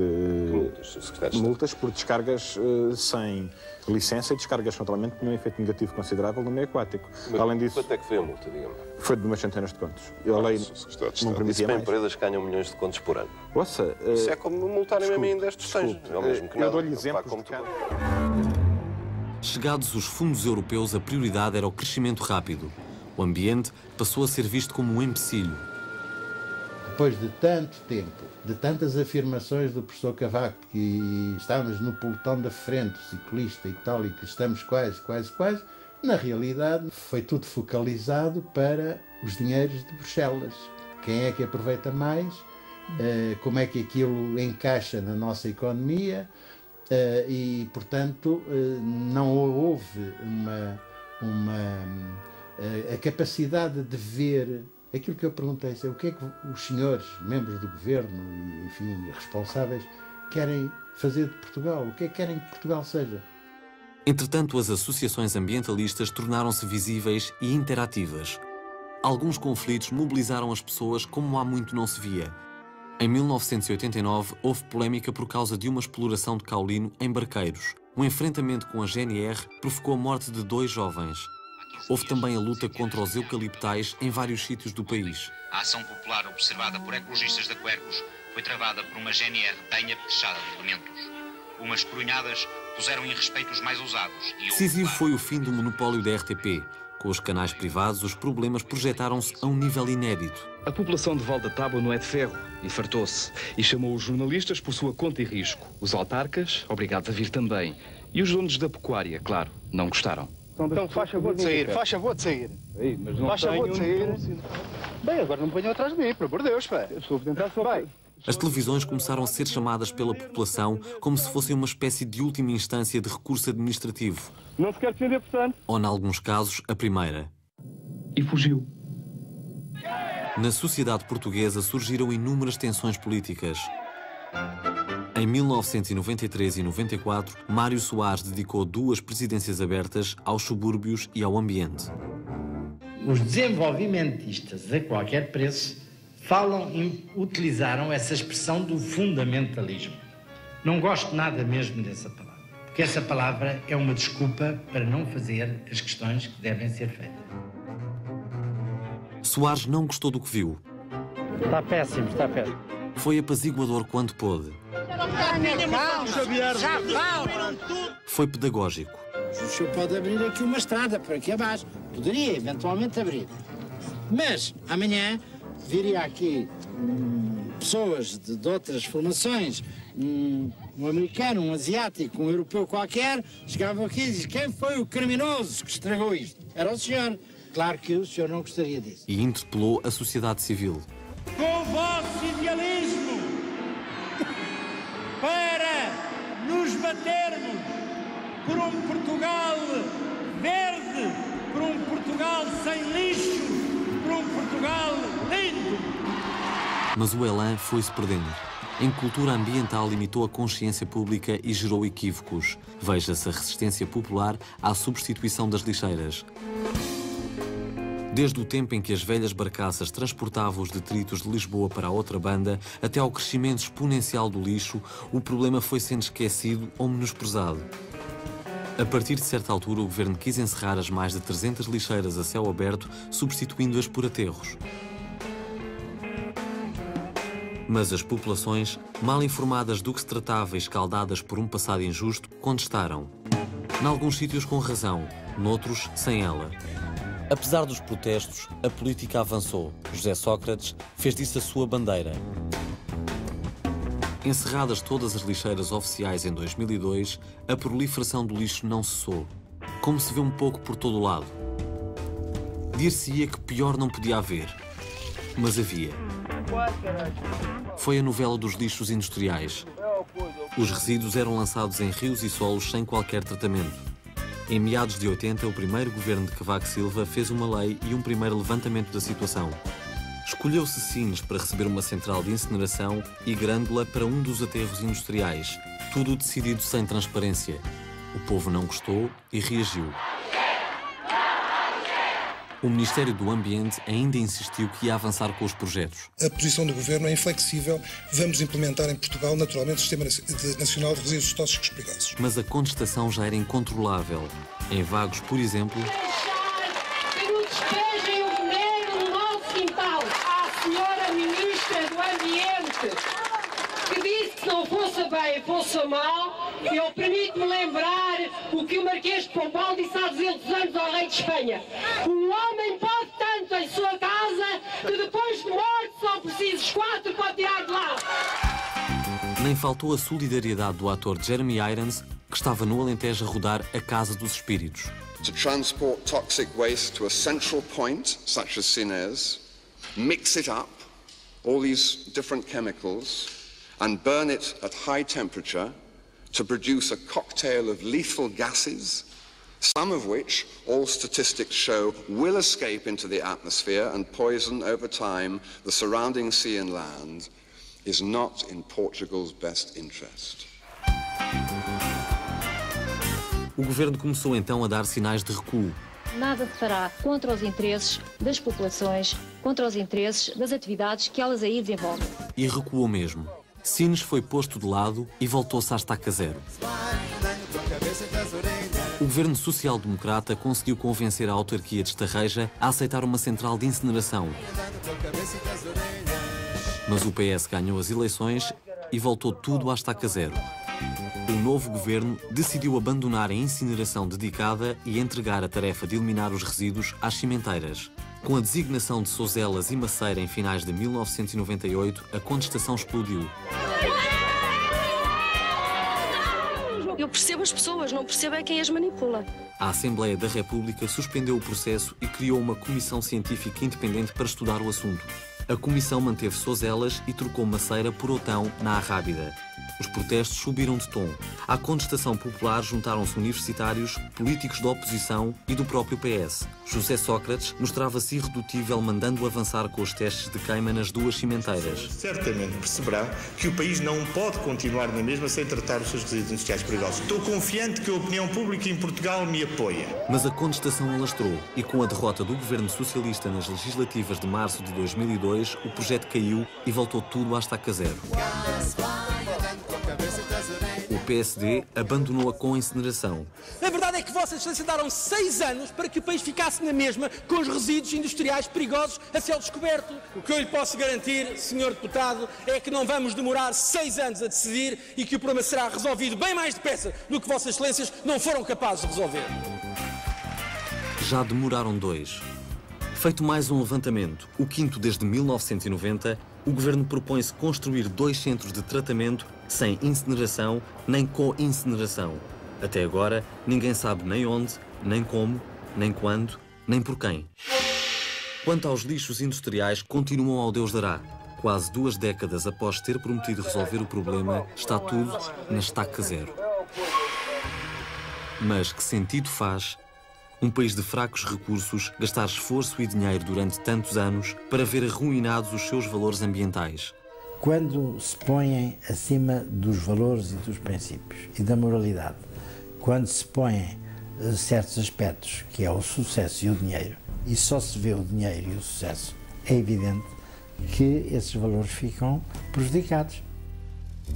multas por descargas sem licença e descargas que naturalmente tinham um efeito negativo considerável no meio aquático. Mas além disso, quanto é que foi a multa, digamos? Foi de umas centenas de contos. A lei não permitia Isso para mais. empresas que ganham milhões de contos por ano. Ouça, isso é como multarem a mim em 10 tostões. É o mesmo que nada. Eu dou-lhe exemplos de cada... Chegados os fundos europeus, a prioridade era o crescimento rápido. O ambiente passou a ser visto como um empecilho. Depois de tanto tempo, de tantas afirmações do professor Cavaco, que estamos no pelotão da frente, o ciclista e tal, e que estamos quase, na realidade foi tudo focalizado para os dinheiros de Bruxelas. Quem é que aproveita mais, como é que aquilo encaixa na nossa economia, e, portanto, não houve a capacidade de ver aquilo que eu perguntei, o que é que os senhores, membros do governo e, enfim, responsáveis, querem fazer de Portugal, o que é que querem que Portugal seja. Entretanto, as associações ambientalistas tornaram-se visíveis e interativas. Alguns conflitos mobilizaram as pessoas como há muito não se via. Em 1989, houve polémica por causa de uma exploração de caolino em Barqueiros. Um enfrentamento com a GNR provocou a morte de 2 jovens. Houve também a luta contra os eucaliptais em vários sítios do país. A ação popular observada por ecologistas da Quercus foi travada por uma GNR bem apetrechada de elementos. Umas corunhadas puseram em respeito os mais ousados. Decisivo foi o fim do monopólio da RTP. Com os canais privados, os problemas projetaram-se a um nível inédito. A população de Val da Tábua não é de ferro e fartou-se. E chamou os jornalistas por sua conta e risco. Os autarcas, obrigados a vir também. E os donos da pecuária, claro, não gostaram. Então faz favor de sair, faz favor de sair. Ei, mas não faz favor de sair. Bem, agora não me venham atrás de mim, pelo amor de Deus, pá. Eu estou a tentar só. Vai. As televisões começaram a ser chamadas pela população como se fossem uma espécie de última instância de recurso administrativo. Não se quer defender, portanto. Ou, em alguns casos, a primeira. E fugiu. Na sociedade portuguesa surgiram inúmeras tensões políticas. Em 1993 e 94, Mário Soares dedicou 2 presidências abertas aos subúrbios e ao ambiente. Os desenvolvimentistas, a qualquer preço, utilizaram essa expressão do fundamentalismo. Não gosto nada mesmo dessa palavra, porque essa palavra é uma desculpa para não fazer as questões que devem ser feitas. Soares não gostou do que viu. Está péssimo, está péssimo. Foi apaziguador quando pôde. Foi pedagógico. O senhor pode abrir aqui uma estrada por aqui abaixo. Poderia eventualmente abrir. Mas amanhã viria aqui pessoas de outras formações, um americano, um asiático, um europeu qualquer, chegavam aqui e diziam: quem foi o criminoso que estragou isto? Era o senhor. Claro que o senhor não gostaria disso. E interpelou a sociedade civil. Com o vosso idealismo, para nos batermos por um Portugal verde, por um Portugal sem lixo, por um Portugal lindo. Mas o elan foi-se perdendo. Em cultura ambiental limitou a consciência pública e gerou equívocos. Veja-se a resistência popular à substituição das lixeiras. Desde o tempo em que as velhas barcaças transportavam os detritos de Lisboa para a outra banda, até ao crescimento exponencial do lixo, o problema foi sendo esquecido ou menosprezado. A partir de certa altura, o governo quis encerrar as mais de 300 lixeiras a céu aberto, substituindo-as por aterros. Mas as populações, mal informadas do que se tratava e escaldadas por um passado injusto, contestaram. Em alguns sítios com razão, noutros sem ela. Apesar dos protestos, a política avançou. José Sócrates fez disso a sua bandeira. Encerradas todas as lixeiras oficiais em 2002, a proliferação do lixo não cessou, como se vê um pouco por todo o lado. Dir-se-ia que pior não podia haver, mas havia. Foi a novela dos lixos industriais. Os resíduos eram lançados em rios e solos sem qualquer tratamento. Em meados de 80, o primeiro governo de Cavaco Silva fez uma lei e um primeiro levantamento da situação. Escolheu-se Sines para receber uma central de incineração e Grândola para um dos aterros industriais. Tudo decidido sem transparência. O povo não gostou e reagiu. O Ministério do Ambiente ainda insistiu que ia avançar com os projetos. A posição do Governo é inflexível. Vamos implementar em Portugal, naturalmente, o Sistema Nacional de Resíduos Tóxicos Perigosos. Mas a contestação já era incontrolável. Em Vagos, por exemplo... Que não despejem o veneno no nosso quintal. À senhora Ministra do Ambiente, que disse que se não fosse bem, fosse mal, eu permito-me lembrar o que o Marquês de Pombal disse há 200 anos ao rei de Espanha. Um homem pode tanto em sua casa que depois de morto são precisos 4 para tirar de lá. Nem faltou a solidariedade do ator Jeremy Irons, que estava no Alentejo a rodar A Casa dos Espíritos. To transport toxic waste to a central point, such as Sines, mix it up, all these different chemicals, and burn it at high temperature to produce a cocktail of lethal gases, some of which, all statistics show, will escape into the atmosphere and poison over time the surrounding sea and land, is not in Portugal's best interest. O governo começou então a dar sinais de recuo. Nada se fará contra os interesses das populações, contra os interesses das atividades que elas aí desenvolvem. E recuou mesmo. Sines foi posto de lado e voltou-se à estaca zero. O governo social-democrata conseguiu convencer a autarquia de Estarreja a aceitar uma central de incineração. Mas o PS ganhou as eleições e voltou tudo à estaca zero. O novo governo decidiu abandonar a incineração dedicada e entregar a tarefa de eliminar os resíduos às cimenteiras. Com a designação de Sozelas e Maceira em finais de 1998, a contestação explodiu. Eu percebo as pessoas, não percebo é quem as manipula. A Assembleia da República suspendeu o processo e criou uma comissão científica independente para estudar o assunto. A comissão manteve Sozelas e trocou Maceira por Otão, na Arrábida. Os protestos subiram de tom. À contestação popular juntaram-se universitários, políticos da oposição e do próprio PS. José Sócrates mostrava-se irredutível, mandando avançar com os testes de queima nas duas cimenteiras. Certamente perceberá que o país não pode continuar na mesma sem tratar os seus resíduos industriais perigosos. Estou confiante que a opinião pública em Portugal me apoia. Mas a contestação alastrou e com a derrota do governo socialista nas legislativas de março de 2002, o projeto caiu e voltou tudo à estaca zero. O PSD abandonou-a com a incineração. A verdade é que Vossa Excelência deram 6 anos para que o país ficasse na mesma com os resíduos industriais perigosos a céu descoberto. O que eu lhe posso garantir, Sr. Deputado, é que não vamos demorar 6 anos a decidir e que o problema será resolvido bem mais depressa do que Vossas Excelências não foram capazes de resolver. Já demoraram 2. Feito mais um levantamento, o 5º desde 1990, o Governo propõe-se construir 2 centros de tratamento sem incineração nem co-incineração. Até agora, ninguém sabe nem onde, nem como, nem quando, nem por quem. Quanto aos lixos industriais, continuam ao Deus dará. Quase 2 décadas após ter prometido resolver o problema, está tudo na estaca zero. Mas que sentido faz um país de fracos recursos gastar esforço e dinheiro durante tantos anos para ver arruinados os seus valores ambientais? Quando se põem acima dos valores e dos princípios e da moralidade, quando se põem certos aspectos, que é o sucesso e o dinheiro, e só se vê o dinheiro e o sucesso, é evidente que esses valores ficam prejudicados.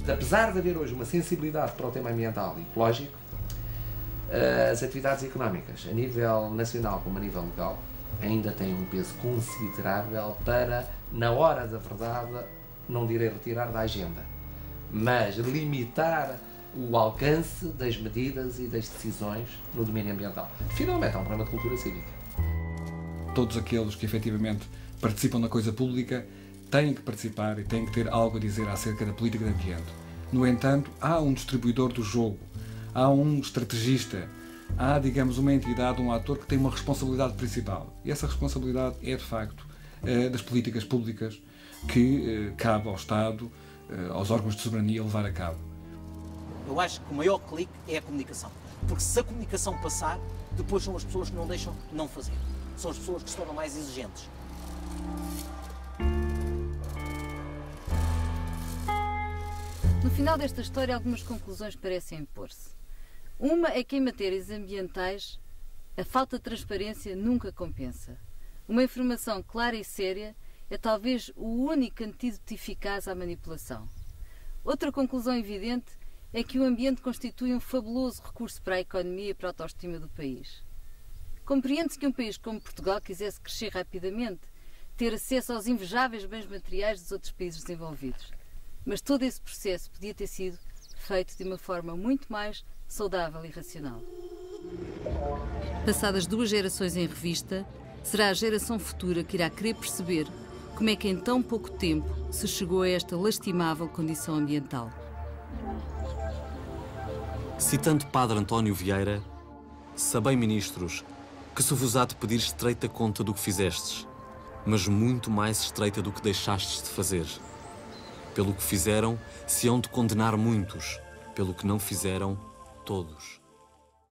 Apesar de haver hoje uma sensibilidade para o tema ambiental e ecológico, as atividades económicas, a nível nacional como a nível local, ainda têm um peso considerável para, na hora da verdade, não direi retirar da agenda, mas limitar o alcance das medidas e das decisões no domínio ambiental. Finalmente, é um problema de cultura cívica. Todos aqueles que efetivamente participam na coisa pública têm que participar e têm que ter algo a dizer acerca da política de ambiente. No entanto, há um distribuidor do jogo, há um estrategista, há, digamos, uma entidade, um ator que tem uma responsabilidade principal. E essa responsabilidade é, de facto, das políticas públicas que cabe ao Estado, aos órgãos de soberania levar a cabo. Eu acho que o maior clique é a comunicação. Porque se a comunicação passar, depois são as pessoas que não deixam não fazer. São as pessoas que se tornam mais exigentes. No final desta história, algumas conclusões parecem impor-se. Uma é que em matérias ambientais, a falta de transparência nunca compensa. Uma informação clara e séria é talvez o único antídoto eficaz à manipulação. Outra conclusão evidente é que o ambiente constitui um fabuloso recurso para a economia e para a autoestima do país. Compreende-se que um país como Portugal quisesse crescer rapidamente, ter acesso aos invejáveis bens materiais dos outros países desenvolvidos. Mas todo esse processo podia ter sido feito de uma forma muito mais saudável e racional. Passadas 2 gerações em revista, será a geração futura que irá querer perceber como é que em tão pouco tempo se chegou a esta lastimável condição ambiental. Citando Padre António Vieira, sabei, ministros, que se vos há de pedir estreita conta do que fizestes, mas muito mais estreita do que deixastes de fazer. Pelo que fizeram, se hão de condenar muitos, pelo que não fizeram, todos.